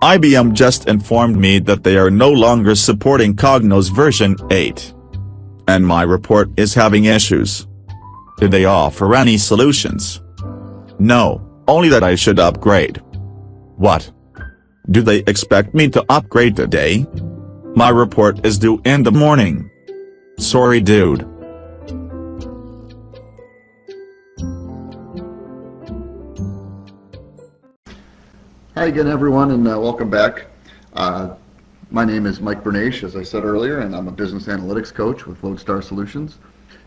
IBM just informed me that they are no longer supporting Cognos version 8. And my report is having issues. Do they offer any solutions? No, only that I should upgrade. What? Do they expect me to upgrade today? My report is due in the morning. Sorry dude. Hi again everyone, and welcome back. My name is Mike Bernache, as I said earlier, and I'm a business analytics coach with Lodestar Solutions.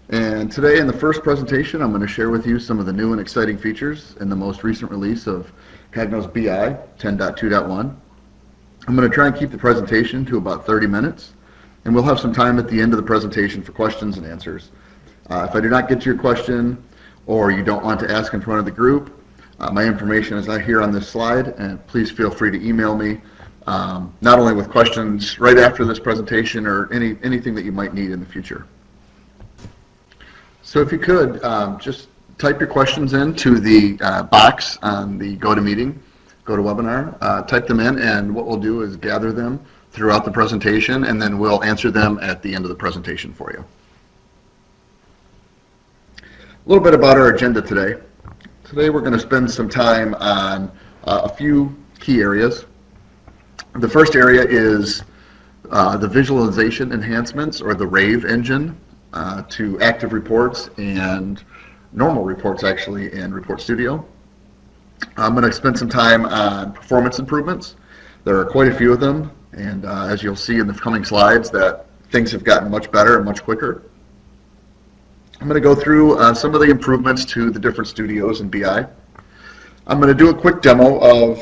And today in the first presentation I'm going to share with you some of the new and exciting features in the most recent release of Cognos BI 10.2.1. I'm going to try and keep the presentation to about 30 minutes, and we'll have some time at the end of the presentation for questions and answers. If I do not get to your question, or you don't want to ask in front of the group, my information is out here on this slide, and please feel free to email me, not only with questions right after this presentation or anything that you might need in the future. So if you could, just type your questions into the box on the GoToWebinar, type them in, and what we'll do is gather them throughout the presentation, and then we'll answer them at the end of the presentation for you. A little bit about our agenda today. Today we're going to spend some time on a few key areas. The first area is the visualization enhancements, or the RAVE engine, to active reports and normal reports actually in Report Studio. I'm going to spend some time on performance improvements. There are quite a few of them, and as you'll see in the coming slides, that things have gotten much better and much quicker. I'm going to go through some of the improvements to the different studios in BI. I'm going to do a quick demo of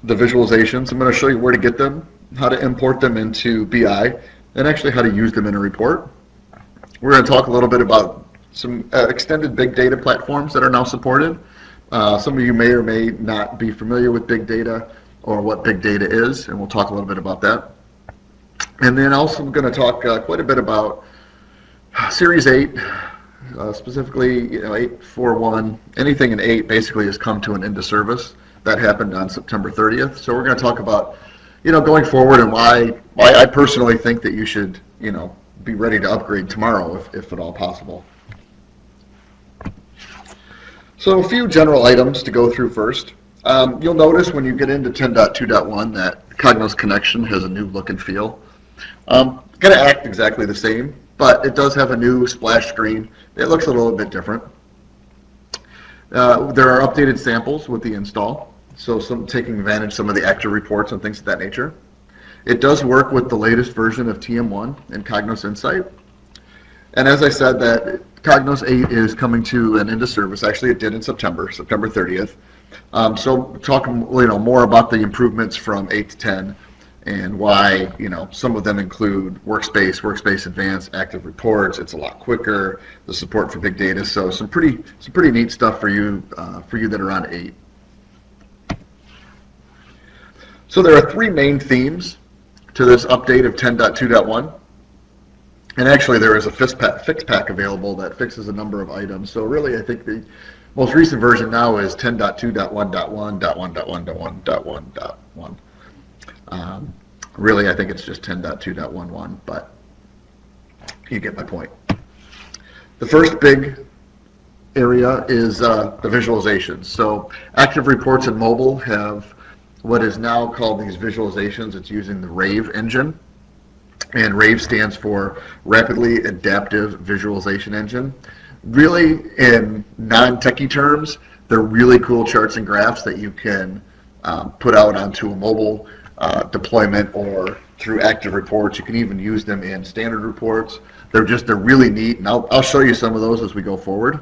the visualizations. I'm going to show you where to get them, how to import them into BI, and actually how to use them in a report. We're going to talk a little bit about some extended big data platforms that are now supported. Some of you may or may not be familiar with big data or what big data is, and we'll talk a little bit about that. And then also I'm going to talk quite a bit about Series 8, specifically 8.4.1. Anything in 8 basically has come to an end of service. That happened on September 30th. So we're going to talk about going forward and why I personally think that you should be ready to upgrade tomorrow if at all possible. So a few general items to go through first. You'll notice when you get into 10.2.1 that Cognos Connection has a new look and feel. Going to act exactly the same, but it does have a new splash screen. It looks a little bit different. There are updated samples with the install, so taking advantage of some of the active reports and things of that nature. It does work with the latest version of TM1 and Cognos Insight. And as I said, that Cognos 8 is coming to an end of service. Actually, it did in September 30th. So talk more about the improvements from 8 to 10 and why some of them include Workspace Advanced, active reports. It's a lot quicker. The support for big data. So some pretty neat stuff for you that are on 8. So there are 3 main themes to this update of 10.2.1. And actually there is a fix pack available that fixes a number of items. So really I think the most recent version now is 10.2.1.1.1.1.1.1. Really I think it's just 10.2.11, but you get my point. The first big area is the visualizations. So active reports in mobile have what is now called these visualizations. It's using the RAVE engine. And RAVE stands for Rapidly Adaptive Visualization Engine. Really, in non-techie terms, they're really cool charts and graphs that you can put out onto a mobile deployment or through active reports. You can even use them in standard reports. They're really neat, and I'll show you some of those as we go forward.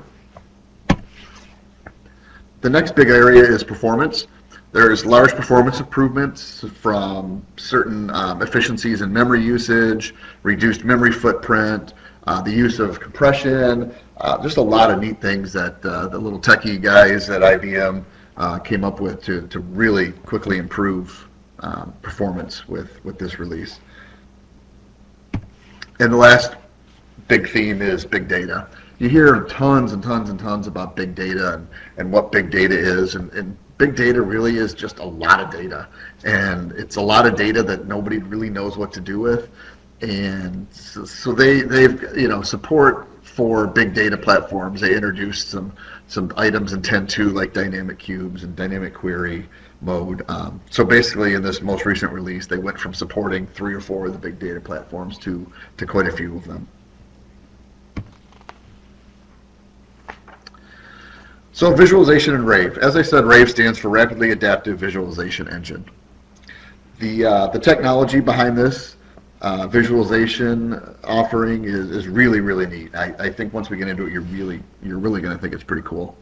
The next big area is performance. There's large performance improvements from certain efficiencies in memory usage, reduced memory footprint, the use of compression, just a lot of neat things that the little techie guys at IBM came up with to really quickly improve performance with this release. And the last big theme is big data. You hear tons and tons and tons about big data and what big data is, and big data really is just a lot of data, and it's a lot of data that nobody really knows what to do with. And so they've support for big data platforms. They introduced some items in 10.2 like dynamic cubes and dynamic query mode. So basically, in this most recent release, they went from supporting 3 or 4 of the big data platforms to quite a few of them. So visualization in RAVE. As I said, RAVE stands for Rapidly Adaptive Visualization Engine. The technology behind this visualization offering is really, really neat. I think once we get into it, you're really going to think it's pretty cool.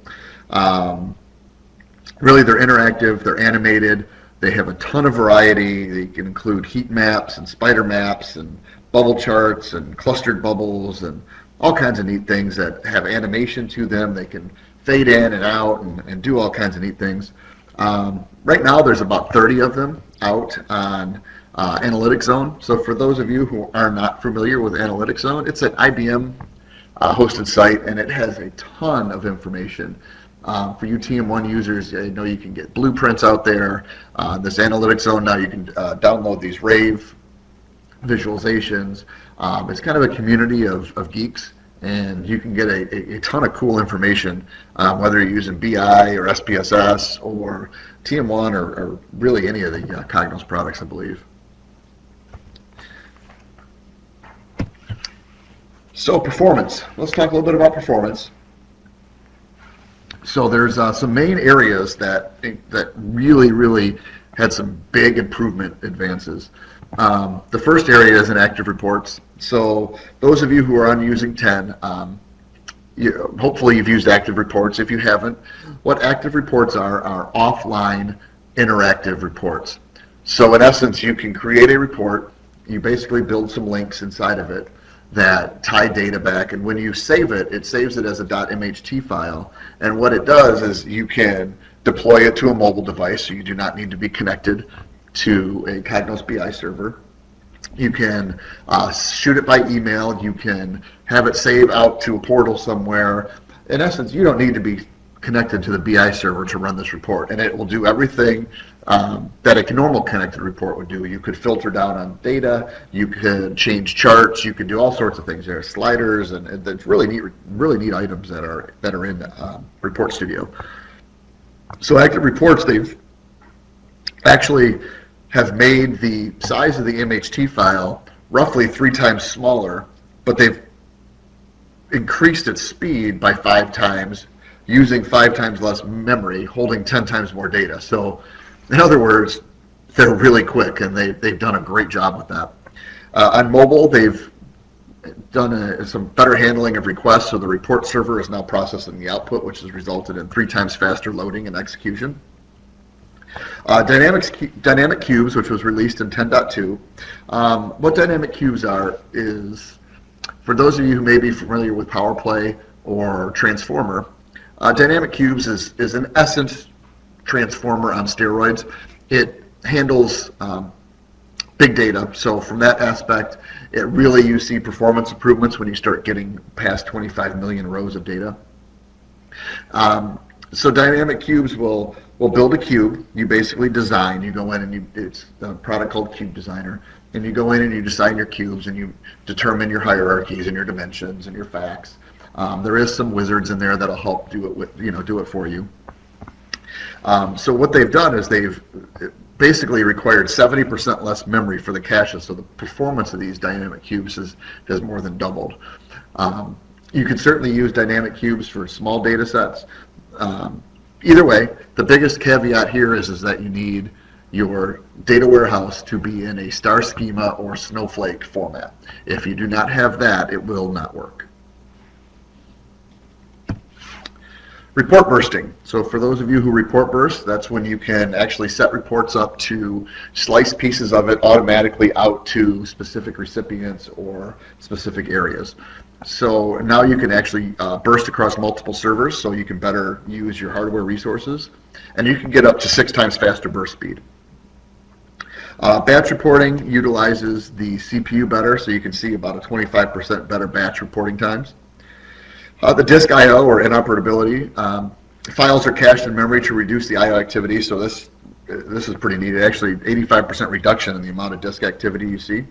Really, they're interactive, they're animated, they have a ton of variety. They can include heat maps and spider maps and bubble charts and clustered bubbles and all kinds of neat things that have animation to them. They can fade in and out and do all kinds of neat things. Right now, there's about 30 of them out on Analytics Zone. So for those of you who are not familiar with Analytics Zone, it's an IBM hosted site, and it has a ton of information. For you TM1 users, I know you can get blueprints out there. This Analytics Zone, now you can download these RAVE visualizations. It's kind of a community of geeks, and you can get a ton of cool information, whether you're using BI or SPSS or TM1 or really any of the Cognos products, I believe. So performance. Let's talk a little bit about performance. So there's some main areas that really had some big improvement advances. The first area is in active reports. So those of you who are on using 10, hopefully you've used active reports. If you haven't, what active reports are offline interactive reports. So in essence, you can create a report, you basically build some links inside of it that tie data back, and when you save it, it saves it as a .mht file, and what it does is you can deploy it to a mobile device, so you do not need to be connected to a Cognos BI server. You can shoot it by email, you can have it save out to a portal somewhere. In essence, you don't need to be connected to the BI server to run this report, and it will do everything that a normal connected report would do. You could filter down on data, you could change charts, you could do all sorts of things. There are sliders, and it's really neat items that are in Report Studio. So active reports, they've actually have made the size of the MHT file roughly 3 times smaller, but they've increased its speed by 5 times, using 5 times less memory, holding 10 times more data. So in other words, they're really quick, and they've done a great job with that. On mobile, they've done some better handling of requests, so the report server is now processing the output, which has resulted in 3 times faster loading and execution. Dynamic cubes, which was released in 10.2. What dynamic cubes are is, for those of you who may be familiar with PowerPlay or Transformer, dynamic cubes is in essence Transformer on steroids. It handles big data, so from that aspect, you see performance improvements when you start getting past 25 million rows of data. So dynamic cubes will build a cube. You basically design. You go in and it's a product called Cube Designer, and you go in and you design your cubes and you determine your hierarchies and your dimensions and your facts. There is some wizards in there that'll help do it for you. So what they've done is they've basically required 70% less memory for the caches, so the performance of these dynamic cubes has more than doubled. You can certainly use dynamic cubes for small data sets. Either way, the biggest caveat here is that you need your data warehouse to be in a star schema or snowflake format. If you do not have that, it will not work. Report bursting. So for those of you who report burst, that's when you can actually set reports up to slice pieces of it automatically out to specific recipients or specific areas. So now you can actually burst across multiple servers, so you can better use your hardware resources, and you can get up to 6 times faster burst speed. Batch reporting utilizes the CPU better, so you can see about a 25% better batch reporting times. The disk I/O or interoperability, Files are cached in memory to reduce the I/O activity, so this is pretty neat. Actually, 85% reduction in the amount of disk activity you see.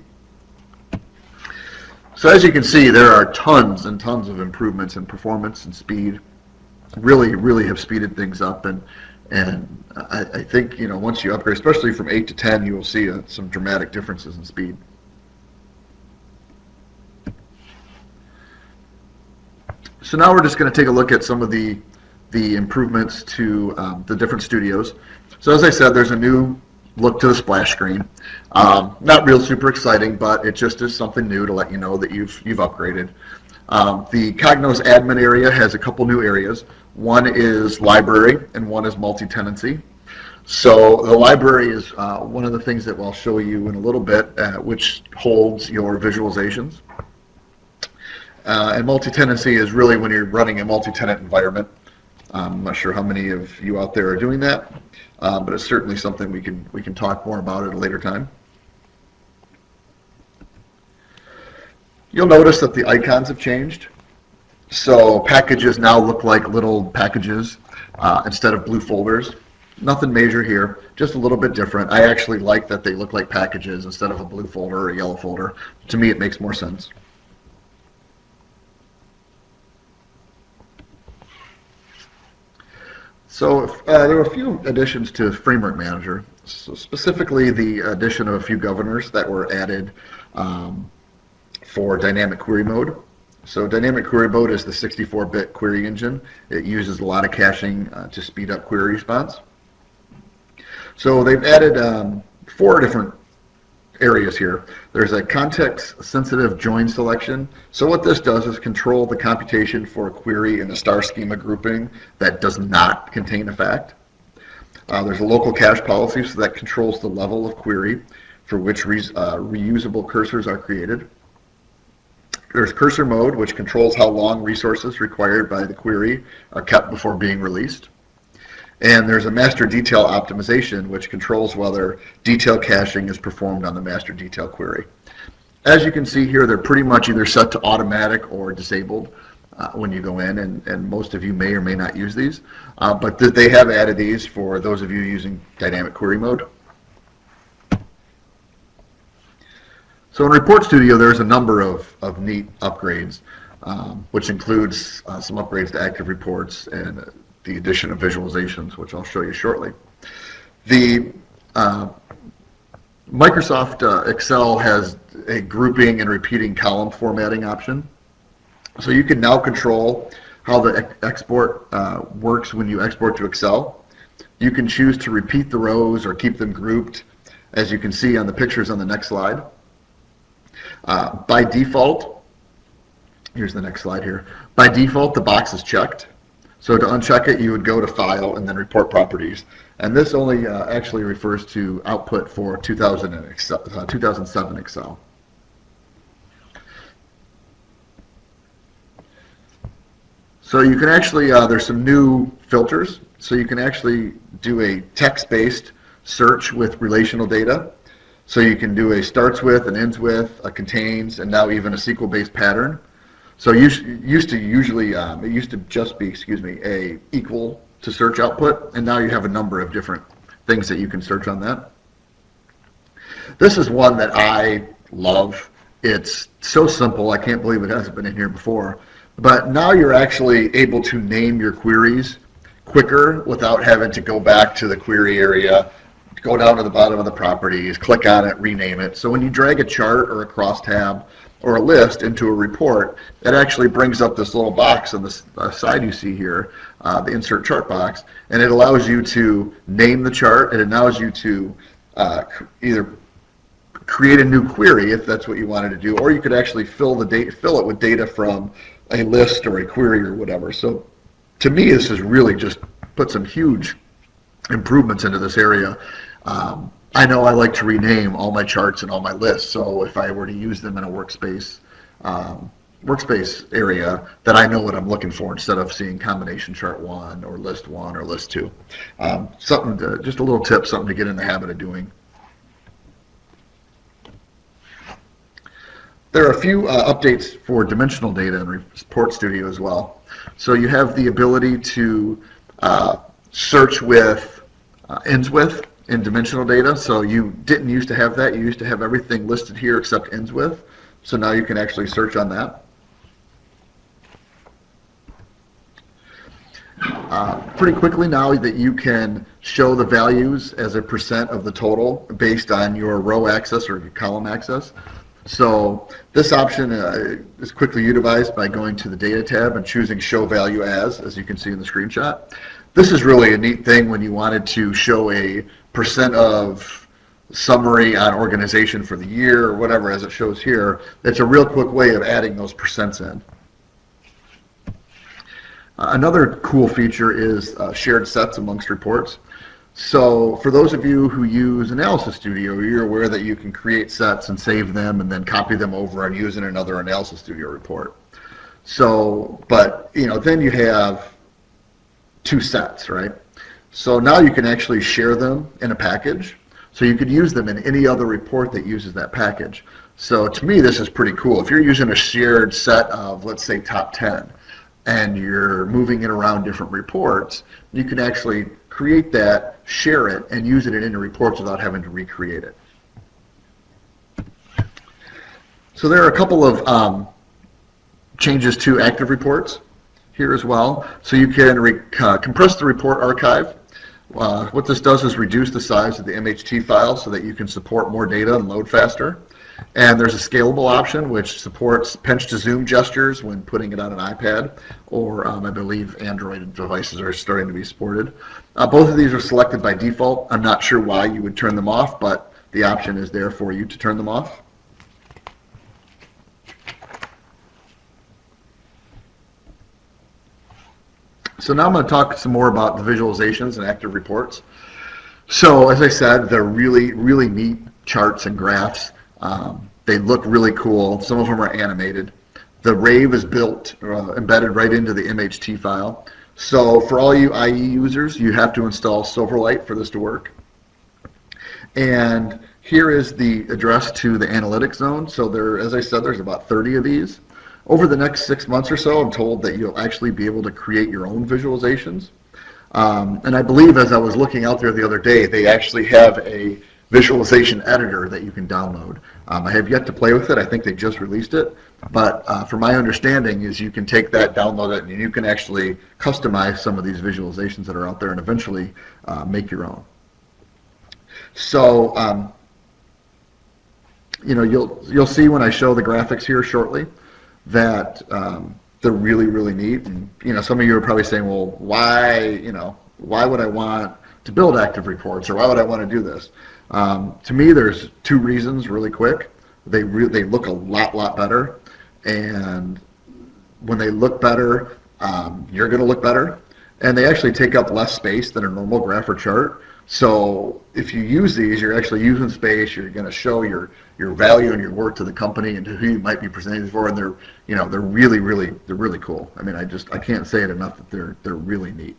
So as you can see, there are tons and tons of improvements in performance and speed. Really have speeded things up, and I think, you know, once you upgrade, especially from 8 to 10, you will see some dramatic differences in speed. So now we're just going to take a look at some of the improvements to the different studios. So as I said, there's a new look to the splash screen. Not real super exciting, but it just is something new to let you know that you've upgraded. The Cognos admin area has a couple new areas. One is library and one is multi-tenancy. So the library is one of the things that I'll show you in a little bit, which holds your visualizations. And multi-tenancy is really when you're running a multi-tenant environment. I'm not sure how many of you out there are doing that, but it's certainly something we can talk more about at a later time. You'll notice that the icons have changed. So packages now look like little packages instead of blue folders. Nothing major here, just a little bit different. I actually like that they look like packages instead of a blue folder or a yellow folder. To me, it makes more sense. So there were a few additions to Framework Manager, so specifically the addition of a few governors that were added for dynamic query mode. So dynamic query mode is the 64-bit query engine. It uses a lot of caching to speed up query response. So they've added 4 different areas here. There's a context-sensitive join selection. So what this does is control the computation for a query in a star schema grouping that does not contain a fact. There's a local cache policy, so that controls the level of query for which reusable cursors are created. There's cursor mode, which controls how long resources required by the query are kept before being released. And there's a master detail optimization, which controls whether detail caching is performed on the master detail query. As you can see here, they're pretty much either set to automatic or disabled when you go in, and most of you may or may not use these. But they have added these for those of you using dynamic query mode. So in Report Studio, there's a number of neat upgrades, which includes some upgrades to active reports and the addition of visualizations, which I'll show you shortly. The Microsoft Excel has a grouping and repeating column formatting option. So you can now control how the export works when you export to Excel. You can choose to repeat the rows or keep them grouped, as you can see on the pictures on the next slide. By default, here's the next slide here. By default, the box is checked. So to uncheck it, you would go to File and then Report Properties. And this only actually refers to output for 2007 Excel. So you can actually, there's some new filters. So you can actually do a text-based search with relational data. So you can do a starts with, an ends with, a contains, and now even a SQL-based pattern. So it used to just be, a equal to search output, and now you have a number of different things that you can search on that. This is one that I love. It's so simple, I can't believe it hasn't been in here before. But now you're actually able to name your queries quicker without having to go back to the query area, go down to the bottom of the properties, click on it, rename it. So when you drag a chart or a crosstab or a list into a report, it actually brings up this little box on the side you see here, the insert chart box, and it allows you to name the chart. It allows you to either create a new query if that's what you wanted to do, or you could actually fill it with data from a list or a query or whatever. So to me, this has really just put some huge improvements into this area. I know I like to rename all my charts and all my lists, so if I were to use them in a workspace area, that I know what I'm looking for instead of seeing combination chart 1 or list 1 or list 2. Just a little tip, something to get in the habit of doing. There are a few updates for dimensional data in Report Studio as well. So you have the ability to search with ends with in dimensional data. So you didn't used to have that. You used to have everything listed here except ends with. So now you can actually search on that. Pretty quickly now that you can show the values as a percent of the total based on your row access or your column access. So this option is quickly utilized by going to the data tab and choosing show value as you can see in the screenshot. This is really a neat thing when you wanted to show a percent of summary on organization for the year or whatever as it shows here. It's a real quick way of adding those percents in. Another cool feature is shared sets amongst reports. So for those of you who use Analysis Studio, you're aware that you can create sets and save them and then copy them over and use in another Analysis Studio report. So, but then you have two sets, right? So now you can actually share them in a package. So you could use them in any other report that uses that package. So to me, this is pretty cool. If you're using a shared set of, let's say, top 10, and you're moving it around different reports, you can actually create that, share it, and use it in any reports without having to recreate it. So there are a couple of changes to active reports here as well. So you can compress the report archive. What this does is reduce the size of the MHT file so that you can support more data and load faster. And there's a scalable option which supports pinch to zoom gestures when putting it on an iPad, or I believe Android devices are starting to be supported. Both of these are selected by default. I'm not sure why you would turn them off, but the option is there for you to turn them off. So now I'm going to talk some more about the visualizations and active reports. So as I said, they're really, really neat charts and graphs. They look really cool. Some of them are animated. The RAVE is built, embedded right into the MHT file. So for all you IE users, you have to install Silverlight for this to work. And here is the address to the analytics zone. So there, as I said, there's about 30 of these. Over the next 6 months or so, I'm told that you'll actually be able to create your own visualizations. And I believe as I was looking out there the other day, they actually have a visualization editor that you can download. I have yet to play with it. I think they just released it. But from my understanding is you can take that, download it, and you can actually customize some of these visualizations that are out there and eventually make your own. So, you'll see when I show the graphics here shortly that they're really, really neat. And, some of you are probably saying, well, why would I want to build active reports, or why would I want to do this? To me, there's two reasons really quick. They look a lot better, and when they look better, you're going to look better, and they actually take up less space than a normal graph or chart. So if you use these, you're actually using space. You're going to show your value and your work to the company and to who you might be presenting for, and they're really cool. I mean, I can't say it enough that they're really neat.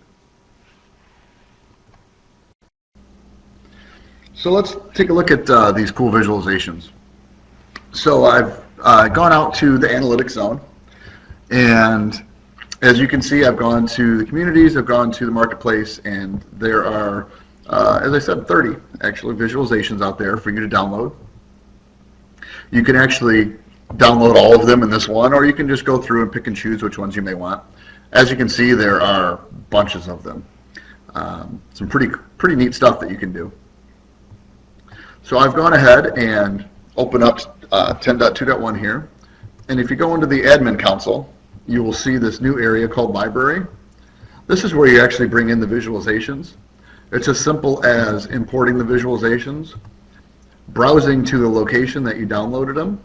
So let's take a look at these cool visualizations. So I've gone out to the analytics zone, and as you can see, I've gone to the communities, I've gone to the marketplace, and there are, as I said, 30 actually visualizations out there for you to download. You can actually download all of them in this one, or you can just go through and pick and choose which ones you may want. As you can see, there are bunches of them. Some pretty neat stuff that you can do. So I've gone ahead and opened up 10.2.1 here, and if you go into the admin console, you will see this new area called library. This is where you actually bring in the visualizations. It's as simple as importing the visualizations, browsing to the location that you downloaded them,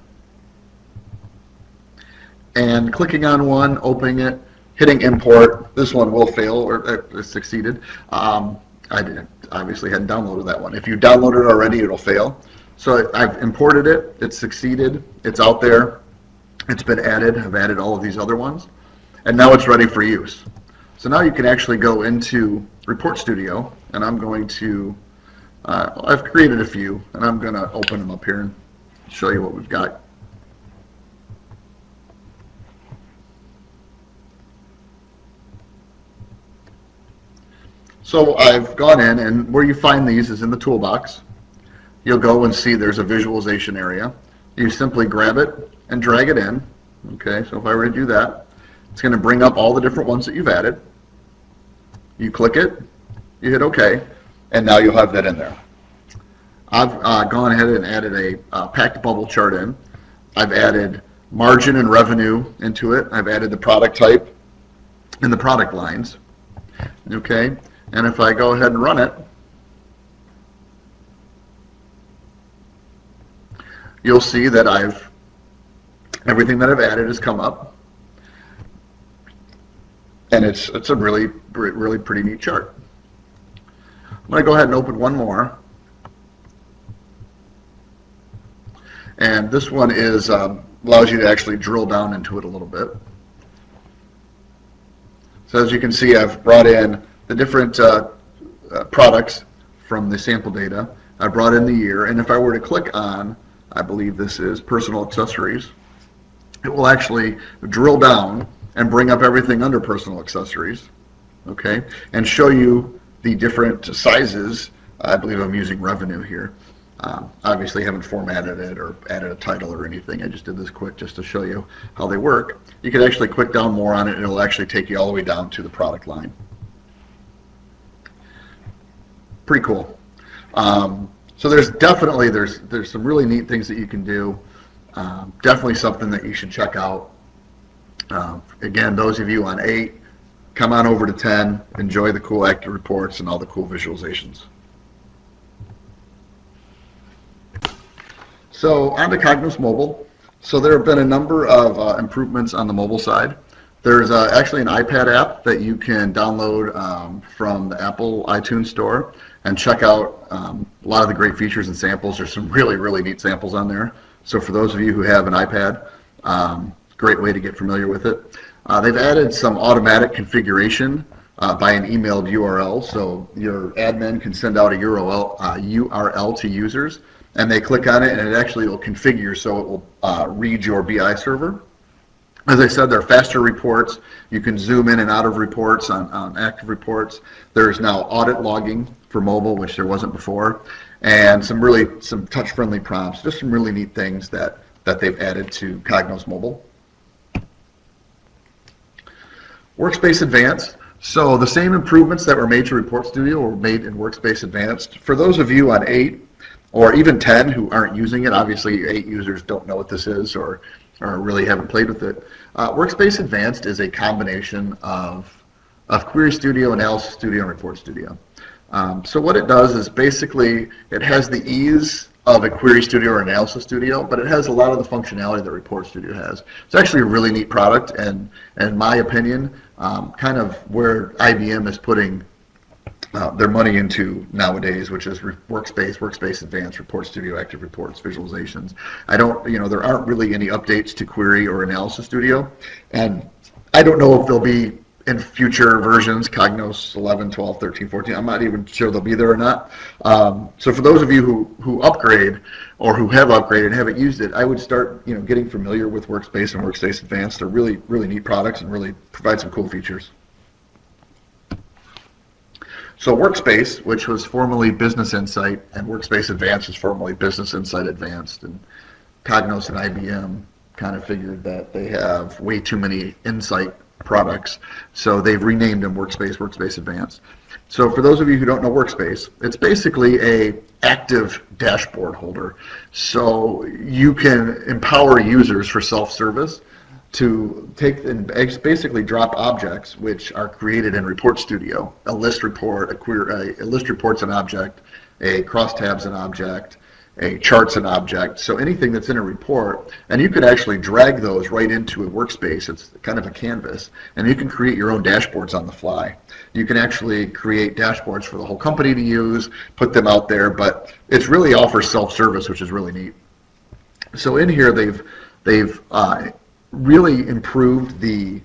and clicking on one, opening it, hitting import. This one will fail, or it succeeded. I obviously hadn't downloaded that one. If you downloaded it already, it'll fail. So I've imported it, it's succeeded, it's out there, it's been added. I've added all of these other ones, and now it's ready for use. So now you can actually go into Report Studio, and I'm going to, I've created a few, and I'm going to open them up here and show you what we've got. So I've gone in, and where you find these is in the toolbox. You'll go and see there's a visualization area. You simply grab it and drag it in. Okay, so if I were to do that, it's going to bring up all the different ones that you've added. You click it, you hit OK, and now you'll have that in there. I've gone ahead and added a packed bubble chart in. I've added margin and revenue into it. I've added the product type and the product lines. Okay, and if I go ahead and run it, you'll see that everything that I've added has come up, and it's a really pretty neat chart. I'm going to go ahead and open one more, and this one is allows you to actually drill down into it a little bit. So as you can see, I've brought in the different products from the sample data. I brought in the year, and if I were to click on, I believe this is personal accessories, it will actually drill down and bring up everything under personal accessories, okay, and show you the different sizes. I believe I'm using revenue here. Obviously haven't formatted it or added a title or anything. I just did this quick just to show you how they work. You can actually click down more on it, and it'll actually take you all the way down to the product line. Pretty cool. So there's definitely there's some really neat things that you can do. Definitely something that you should check out. Again, those of you on 8, come on over to 10. Enjoy the cool active reports and all the cool visualizations. So on to Cognos Mobile. So there have been a number of improvements on the mobile side. There's actually an iPad app that you can download from the Apple iTunes Store and check out a lot of the great features and samples. There's some really neat samples on there. So for those of you who have an iPad, great way to get familiar with it. They've added some automatic configuration by an emailed URL. So your admin can send out a URL to users, and they click on it, and it actually will configure so it will read your BI server. As I said, there are faster reports. You can zoom in and out of reports on active reports. There's now audit logging for mobile, which there wasn't before, and some touch-friendly prompts. Just some really neat things that they've added to Cognos Mobile. Workspace Advanced. So the same improvements that were made to Report Studio were made in Workspace Advanced. For those of you on 8 or even 10 who aren't using it, obviously 8 users don't know what this is or really haven't played with it. Workspace Advanced is a combination of Query Studio, Analysis Studio, and Report Studio. So what it does is basically it has the ease of a Query Studio or Analysis Studio, but it has a lot of the functionality that Report Studio has. It's actually a really neat product, and in my opinion, kind of where IBM is putting their money into nowadays, which is Workspace Advanced, Report Studio, Active Reports, Visualizations. There aren't really any updates to Query or Analysis Studio, and I don't know if they'll be in future versions, Cognos 11, 12, 13, 14. I'm not even sure they'll be there or not. So for those of you who upgrade or who have upgraded and haven't used it, I would start getting familiar with Workspace and Workspace Advanced. They're really neat products and really provide some cool features. So Workspace, which was formerly Business Insight, and Workspace Advanced was formerly Business Insight Advanced, and Cognos and IBM kind of figured that they have way too many Insight products, so they've renamed them Workspace Advanced. So for those of you who don't know Workspace, it's basically a active dashboard holder. So you can empower users for self-service to take and basically drop objects which are created in Report Studio. A list report, a list report's an object, a crosstab's an object, a chart's an object. So anything that's in a report, and you can actually drag those right into a workspace. It's kind of a canvas, and you can create your own dashboards on the fly. You can actually create dashboards for the whole company to use, put them out there, but it's really all for self-service, which is really neat. So in here, they've really improved the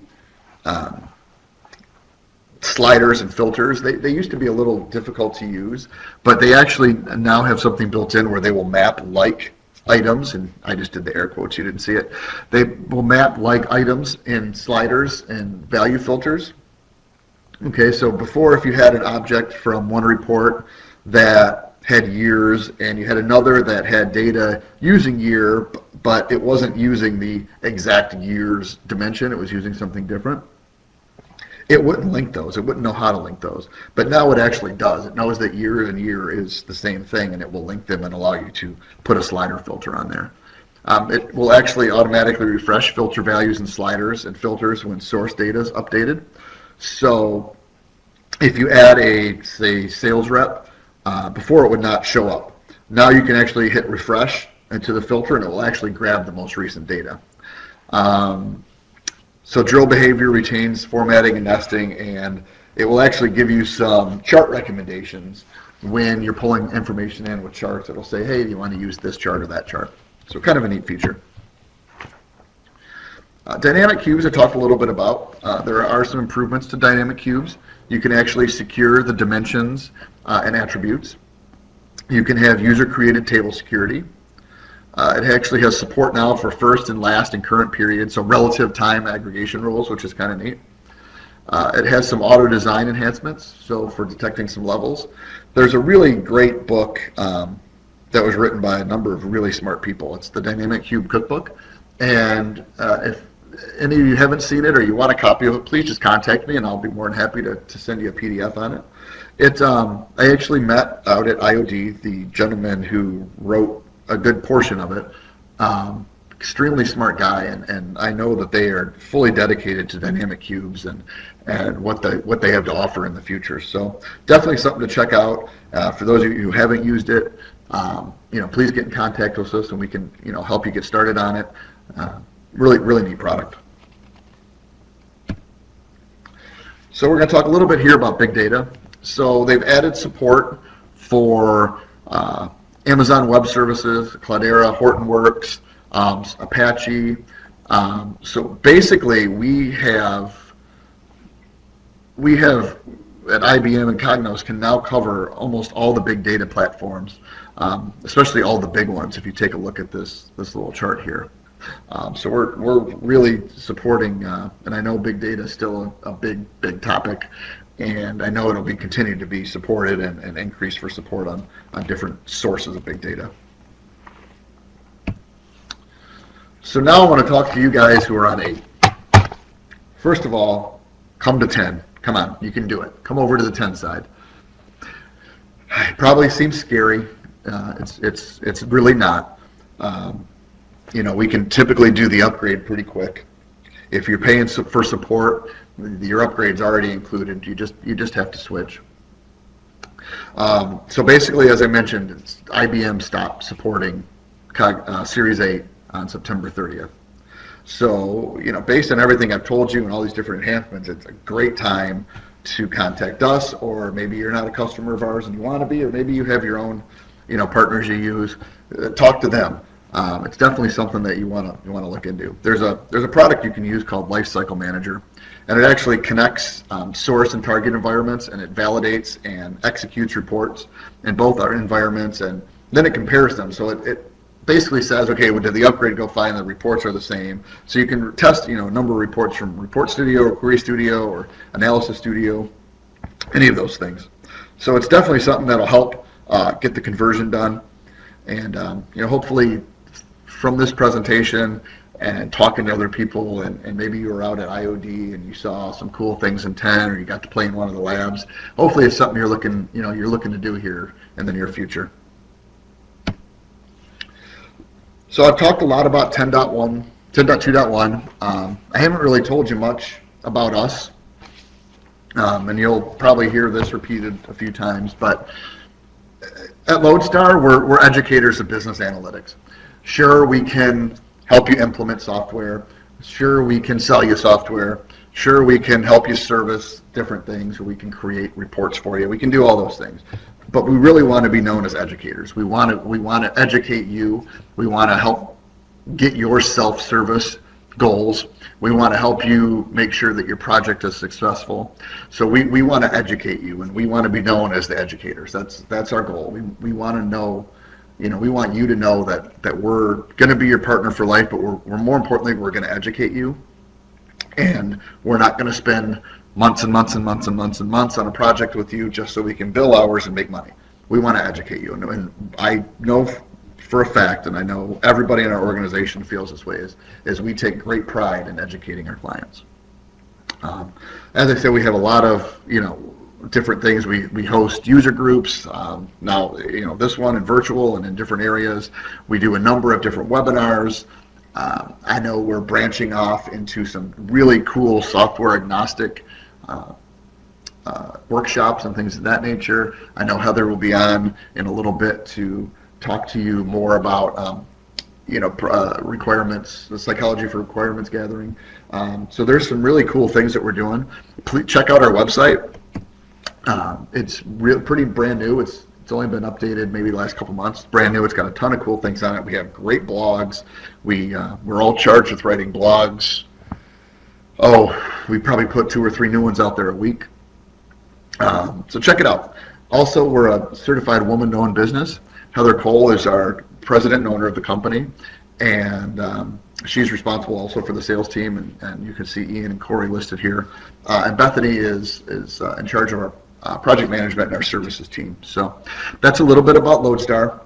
sliders and filters. They used to be a little difficult to use, but they actually now have something built in where they will map like items, and I just did the air quotes, you didn't see it. They will map like items in sliders and value filters. Okay, so before, if you had an object from one report that had years and you had another that had data using year, but it wasn't using the exact years dimension, it was using something different, it wouldn't link those. It wouldn't know how to link those. But now it actually does. It knows that year and year is the same thing, and it will link them and allow you to put a slider filter on there. It will actually automatically refresh filter values and sliders and filters when source data is updated. So if you add a, say, sales rep, before it would not show up. Now you can actually hit refresh into the filter, and it will actually grab the most recent data. So drill behavior retains formatting and nesting, and it will actually give you some chart recommendations when you're pulling information in with charts. It'll say, hey, do you want to use this chart or that chart? So kind of a neat feature. Dynamic cubes I talked a little bit about. There are some improvements to dynamic cubes. You can actually secure the dimensions and attributes. You can have user-created table security. It actually has support now for first and last and current period, so relative time aggregation rules, which is kind of neat. It has some auto design enhancements, so for detecting some levels. There's a really great book that was written by a number of really smart people. It's the Dynamic Cube Cookbook, and if any of you haven't seen it or you want a copy of it, please just contact me and I'll be more than happy to send you a PDF on it. I actually met out at IOD the gentleman who wrote a good portion of it. Extremely smart guy, and I know that they are fully dedicated to dynamic cubes and what they have to offer in the future. So definitely something to check out. For those of you who haven't used it, please get in contact with us and we can help you get started on it. Really neat product. So we're going to talk a little bit here about big data. So they've added support for Amazon Web Services, Cloudera, Hortonworks, Apache. So basically, we have at IBM and Cognos can now cover almost all the big data platforms, especially all the big ones. If you take a look at this little chart here, so we're really supporting, and I know big data is still a big topic. And I know it'll be continued to be supported and increased for support on different sources of big data. So now I want to talk to you guys who are on 8. First of all, come to 10. Come on, you can do it. Come over to the 10 side. It probably seems scary. It's really not. We can typically do the upgrade pretty quick. If you're paying for support, your upgrade's already included. You just have to switch. So basically, as I mentioned, IBM stopped supporting Series 8 on September 30th. So based on everything I've told you and all these different enhancements, it's a great time to contact us, or maybe you're not a customer of ours and you want to be, or maybe you have your own partners you use. Talk to them. It's definitely something that you want to look into. There's a product you can use called Lifecycle Manager, and it actually connects source and target environments, and it validates and executes reports in both our environments, and then it compares them. So it basically says, okay, well, did the upgrade go fine? The reports are the same. So you can test a number of reports from Report Studio or Query Studio or Analysis Studio, any of those things. So it's definitely something that'll help get the conversion done, and hopefully from this presentation and talking to other people, and maybe you were out at IOD and you saw some cool things in 10, or you got to play in one of the labs. Hopefully it's something you're looking to do here in the near future. So I've talked a lot about 10.1, 10.2.1. I haven't really told you much about us, and you'll probably hear this repeated a few times, but at Lodestar, we're educators of business analytics. Sure, we can help you implement software. Sure, we can sell you software. Sure, we can help you service different things, or we can create reports for you. We can do all those things. But we really want to be known as educators. We want to educate you. We want to help get your self-service goals. We want to help you make sure that your project is successful. So we want to educate you, and we want to be known as the educators. That's our goal. We want to know. We want you to know that we're going to be your partner for life, but we're more importantly, we're going to educate you, and we're not going to spend months and months and months and months and months on a project with you just so we can bill hours and make money. We want to educate you. And I know for a fact, and I know everybody in our organization feels this way, is we take great pride in educating our clients. As I said, we have a lot of, different things. We host user groups. Now, this one in virtual and in different areas. We do a number of different webinars. I know we're branching off into some really cool software agnostic workshops and things of that nature. I know Heather will be on in a little bit to talk to you more about requirements, the psychology for requirements gathering. So there's some really cool things that we're doing. Please check out our website. It's pretty brand new. It's only been updated maybe the last couple months. It's brand new. It's got a ton of cool things on it. We have great blogs. We're all charged with writing blogs. We probably put 2 or 3 new ones out there a week. So check it out. Also, we're a certified woman-owned business. Heather Cole is our president and owner of the company, and she's responsible also for the sales team, and you can see Ian and Corey listed here. And Bethany is in charge of our project management and our services team. So that's a little bit about Lodestar.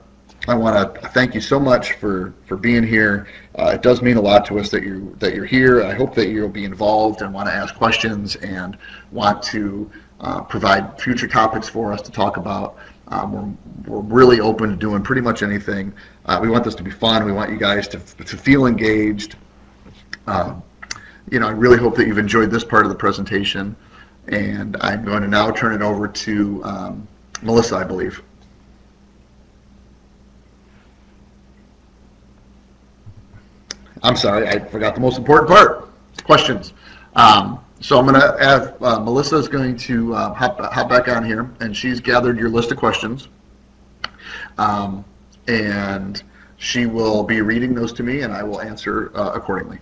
I want to thank you so much for being here. It does mean a lot to us that you're here. I hope that you'll be involved and want to ask questions and want to provide future topics for us to talk about. We're really open to doing pretty much anything. We want this to be fun. We want you guys to feel engaged. I really hope that you've enjoyed this part of the presentation. And I'm going to now turn it over to Melissa, I believe. I'm sorry, I forgot the most important part, questions. So I'm going to have, Melissa is going to hop back on here, and she's gathered your list of questions. And she will be reading those to me, and I will answer accordingly.